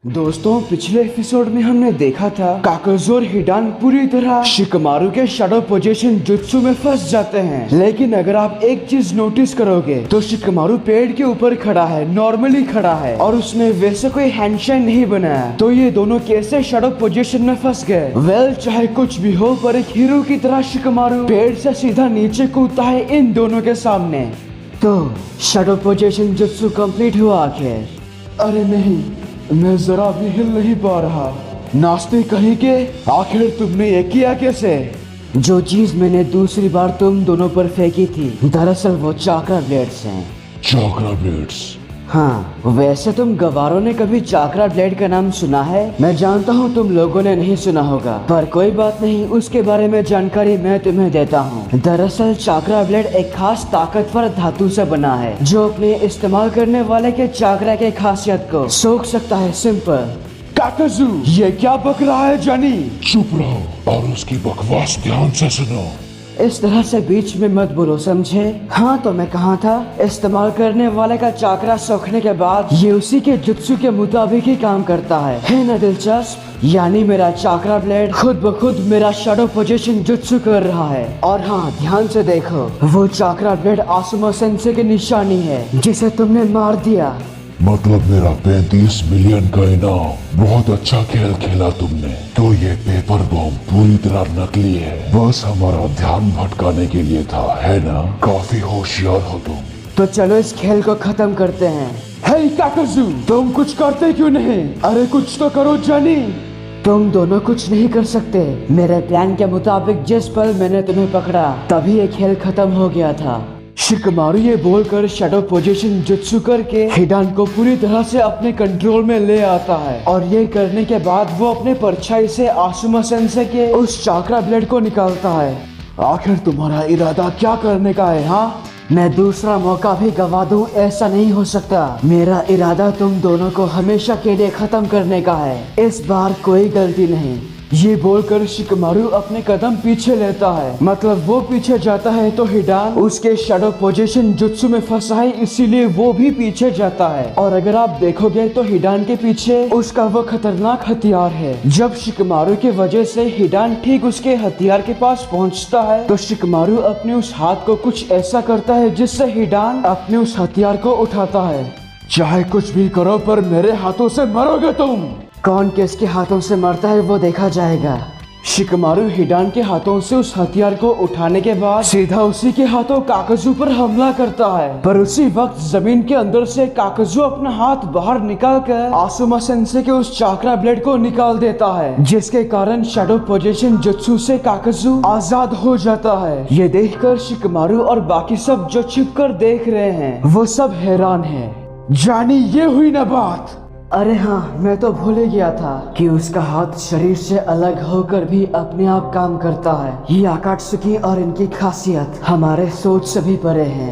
दोस्तों, पिछले एपिसोड में हमने देखा था काकाजू और हिडान पूरी तरह शिकमारू के शैडो पोजीशन जुत्सु में फंस जाते हैं। लेकिन अगर आप एक चीज नोटिस करोगे तो शिकमारू पेड़ के ऊपर खड़ा है, नॉर्मली खड़ा है और उसने वैसे कोई हैंडशेक नहीं बनाया। तो ये दोनों कैसे शैडो पोजीशन में फंस गए? वेल, चाहे कुछ भी हो, पर एक हीरो की तरह शिकमारू पेड़ से सीधा नीचे कूदता है इन दोनों के सामने। तो शैडो पोजीशन जुत्सु कंप्लीट हुआ आखिर? अरे नहीं, मैं जरा भी हिल नहीं पा रहा। नास्ते कहीं के, आखिर तुमने ये किया कैसे? जो चीज मैंने दूसरी बार तुम दोनों पर फेंकी थी, दरअसल वो चाक्रा ब्लेड्स हैं। चाक्रा ब्लेड्स? हाँ, वैसे तुम गवारों ने कभी चाक्रा ब्लेड का नाम सुना है? मैं जानता हूँ तुम लोगों ने नहीं सुना होगा, पर कोई बात नहीं, उसके बारे में जानकारी मैं तुम्हें देता हूँ। दरअसल चाक्रा ब्लेड एक खास ताकतवर धातु से बना है जो अपने इस्तेमाल करने वाले के चाक्रा के खासियत को सोख सकता है। सिंपल। काकाजू, ये क्या बक रहा है जानी? चुप रहो और उसकी बकवास ध्यान से सुनो। इस तरह से बीच में मत बोलो, समझे? हाँ, तो मैं कहाँ था? इस्तेमाल करने वाले का चाक्रा सोखने के बाद ये उसी के जुत्सु के मुताबिक ही काम करता है ना दिलचस्प? यानी मेरा चाक्रा ब्लेड खुद ब खुद मेरा शैडो पोजीशन जुत्सु कर रहा है। और हाँ, ध्यान से देखो, वो चाक्रा ब्लेड आसुमा सेंसे की निशानी है जिसे तुमने मार दिया। मतलब मेरा 35 मिलियन का इनाम। बहुत अच्छा खेल खेला तुमने। तो ये पेपर बॉम्ब पूरी तरह नकली है, बस हमारा ध्यान भटकाने के लिए था, है ना? काफी होशियार हो तुम। तो चलो इस खेल को खत्म करते हैं। हे काकाजू, तुम कुछ करते क्यों नहीं? अरे कुछ तो करो जानी। तुम दोनों कुछ नहीं कर सकते। मेरे प्लान के मुताबिक जिस पल मैंने तुम्हें पकड़ा तभी ये खेल खत्म हो गया था। शिकमारू ये बोलकर शैडो पोजीशन जुत्सु करके हिडान को पूरी तरह से अपने कंट्रोल में ले आता है और ये करने के बाद वो अपने परछाई से आसुमा सेंसे के उस चाक्रा ब्लेड को निकालता है। आखिर तुम्हारा इरादा क्या करने का है? हाँ, मैं दूसरा मौका भी गवा दूं, ऐसा नहीं हो सकता। मेरा इरादा तुम दोनों को हमेशा के लिए खत्म करने का है। इस बार कोई गलती नहीं। ये बोलकर शिकमारू अपने कदम पीछे लेता है, मतलब वो पीछे जाता है तो हिडान उसके शैडो पोजीशन जुत्सु में फंसा है, इसीलिए वो भी पीछे जाता है। और अगर आप देखोगे तो हिडान के पीछे उसका वो खतरनाक हथियार है। जब शिकमारू की वजह से हिडान ठीक उसके हथियार के पास पहुंचता है तो शिकमारू अपने उस हाथ को कुछ ऐसा करता है जिससे हिडान अपने उस हथियार को उठाता है। चाहे कुछ भी करो, पर मेरे हाथों से मरोगे तुम। कौन किसके हाथों से मरता है वो देखा जाएगा। शिकमारू हिडान के हाथों से उस हथियार को उठाने के बाद सीधा उसी के हाथों काकाजू पर हमला करता है, पर उसी वक्त जमीन के अंदर से काकाजू अपना हाथ बाहर निकालकर आसुमा सेंसे के उस चाक्रा ब्लेड को निकाल देता है, जिसके कारण शैडो पोजीशन जुत्सु से काकाजू आजाद हो जाता है। ये देखकर शिकमारू और बाकी सब जो छिपकर देख रहे हैं वो सब हैरान है। जानी, ये हुई ना बात। अरे हाँ, मैं तो भूल ही गया था कि उसका हाथ शरीर से अलग होकर भी अपने आप काम करता है। ये आकात्सुकी और इनकी खासियत हमारे सोच से भी परे है।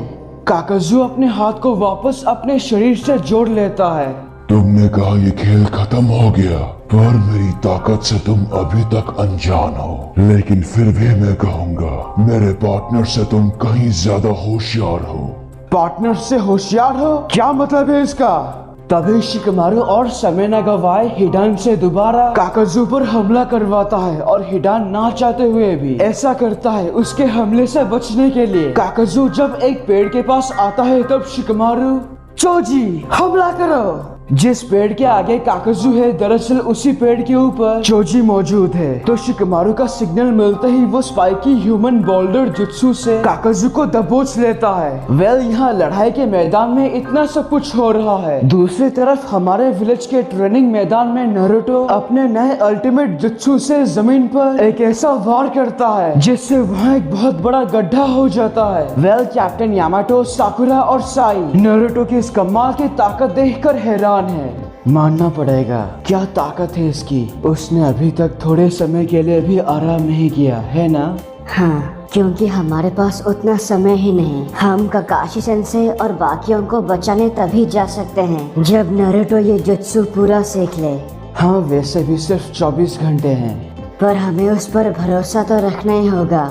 काकाजू अपने हाथ को वापस अपने शरीर से जोड़ लेता है। तुमने कहा ये खेल खत्म हो गया, पर मेरी ताकत से तुम अभी तक अनजान हो। लेकिन फिर भी मैं कहूँगा, मेरे पार्टनर से तुम कहीं ज्यादा होशियार हो। पार्टनर से होशियार हो? क्या मतलब है इसका? तभी शिकमारू और समय न गवाए हिडान से दोबारा काकाजू पर हमला करवाता है और हिडान ना चाहते हुए भी ऐसा करता है उसके हमले से बचने के लिए। काकाजू जब एक पेड़ के पास आता है तब शिकमारू, चोजी हमला करो। जिस पेड़ के आगे काकाजू है, दरअसल उसी पेड़ के ऊपर चोजी मौजूद है। तो शिकमारू का सिग्नल मिलते ही वो स्पाइकी ह्यूमन बोल्डर जुत्सु से काकाजू को दबोच लेता है। वेल, यहाँ लड़ाई के मैदान में इतना सब कुछ हो रहा है। दूसरी तरफ हमारे विलेज के ट्रेनिंग मैदान में नारुतो अपने नए अल्टीमेट जुत्सु से जमीन पर एक ऐसा वार करता है जिससे वहाँ एक बहुत बड़ा गड्ढा हो जाता है। वेल, कैप्टन यामाटो, साकुरा और साई नारुतो की इस कमाल की ताकत देखकर हैरान है। मानना पड़ेगा, क्या ताकत है इसकी। उसने अभी तक थोड़े समय के लिए भी आराम नहीं किया, है ना? हाँ, क्योंकि हमारे पास उतना समय ही नहीं। हम काकाशी सेंसे और बाकियों को बचाने तभी जा सकते हैं जब नारुतो ये जुत्सु पूरा सीख ले। हाँ, वैसे भी सिर्फ 24 घंटे हैं, पर हमें उस पर भरोसा तो रखना ही होगा।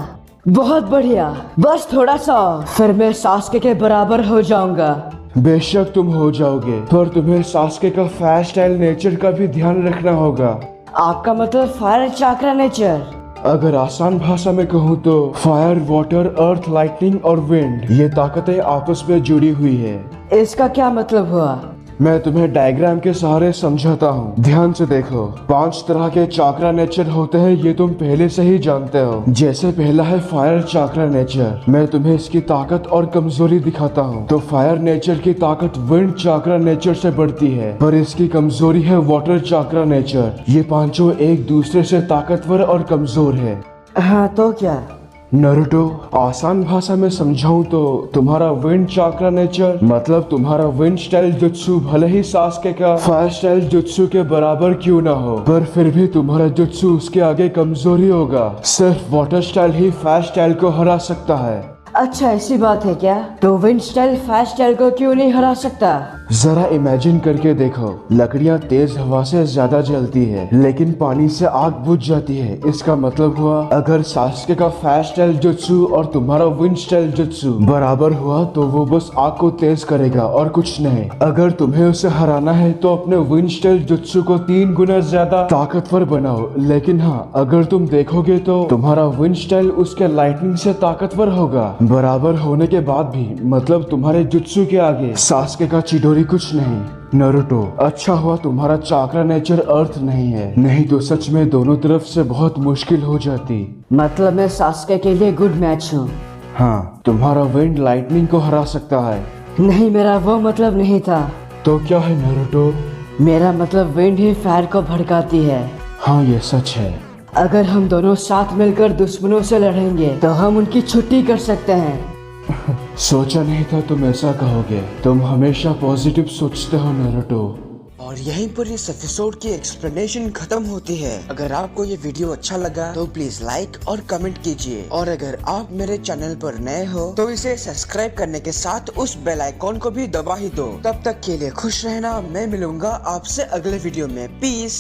बहुत बढ़िया, बस थोड़ा सा, फिर मैं सास्के के बराबर हो जाऊंगा। बेशक तुम हो जाओगे, पर तुम्हें सास्के का फायर नेचर का भी ध्यान रखना होगा। आपका मतलब फायर चाक्रा नेचर? अगर आसान भाषा में कहूँ तो फायर, वाटर, अर्थ, लाइटनिंग और विंड, ये ताकतें आपस में जुड़ी हुई है। इसका क्या मतलब हुआ? मैं तुम्हें डायग्राम के सहारे समझाता हूँ, ध्यान से देखो। 5 तरह के चाक्रा नेचर होते हैं, ये तुम पहले से ही जानते हो। जैसे पहला है फायर चाक्रा नेचर। मैं तुम्हें इसकी ताकत और कमजोरी दिखाता हूँ। तो फायर नेचर की ताकत विंड चाक्रा नेचर से बढ़ती है, पर इसकी कमजोरी है वाटर चाक्रा नेचर। ये पांचों एक दूसरे से ताकतवर और कमजोर है। हाँ तो क्या? नरुटो, आसान भाषा में समझाऊं तो तुम्हारा विंड चाक्रा नेचर मतलब तुम्हारा विंड स्टाइल जुत्सु भले ही सास्के का फायर स्टाइल जुत्सु के बराबर क्यों ना हो, पर फिर भी तुम्हारा जुत्सु उसके आगे कमजोरी होगा। सिर्फ वाटर स्टाइल ही फायर स्टाइल को हरा सकता है। अच्छा ऐसी बात है क्या? तो विंड स्टाइल फायर स्टाइल को क्यों नहीं हरा सकता? जरा इमेजिन करके देखो, लकड़ियाँ तेज हवा से ज्यादा जलती है, लेकिन पानी से आग बुझ जाती है। इसका मतलब हुआ अगर सास्के का फायर स्टाइल जुत्सु और तुम्हारा विंड स्टाइल जुत्सु बराबर हुआ तो वो बस आग को तेज करेगा और कुछ नहीं। अगर तुम्हें उसे हराना है तो अपने विंड स्टाइल जुत्सु को 3 गुना ज्यादा ताकतवर बनाओ। लेकिन हाँ, अगर तुम देखोगे तो तुम्हारा विंड स्टाइल उसके लाइटनिंग से ताकतवर होगा। बराबर होने के बाद भी मतलब तुम्हारे जुत्सु के आगे सास्के का चिडोरी कुछ नहीं। नरुटो, अच्छा हुआ तुम्हारा चाक्रा नेचर अर्थ नहीं है, नहीं तो सच में दोनों तरफ से बहुत मुश्किल हो जाती। मतलब मैं सास्के के लिए गुड मैच हूँ। हाँ, तुम्हारा विंड लाइटनिंग को हरा सकता है। नहीं, मेरा वो मतलब नहीं था। तो क्या है नरुटो? मेरा मतलब विंड ही फायर को भड़काती है। हाँ ये सच है। अगर हम दोनों साथ मिलकर दुश्मनों से लड़ेंगे तो हम उनकी छुट्टी कर सकते हैं। सोचा नहीं था तुम ऐसा कहोगे। तुम हमेशा पॉजिटिव सोचते हो नरुटो। और यहीं पर इस एपिसोड की एक्सप्लेनेशन खत्म होती है। अगर आपको ये वीडियो अच्छा लगा तो प्लीज लाइक और कमेंट कीजिए, और अगर आप मेरे चैनल पर नए हो तो इसे सब्सक्राइब करने के साथ उस बेल आइकॉन को भी दबा ही दो। तब तक के लिए खुश रहना। मैं मिलूंगा आपसे अगले वीडियो में। पीस।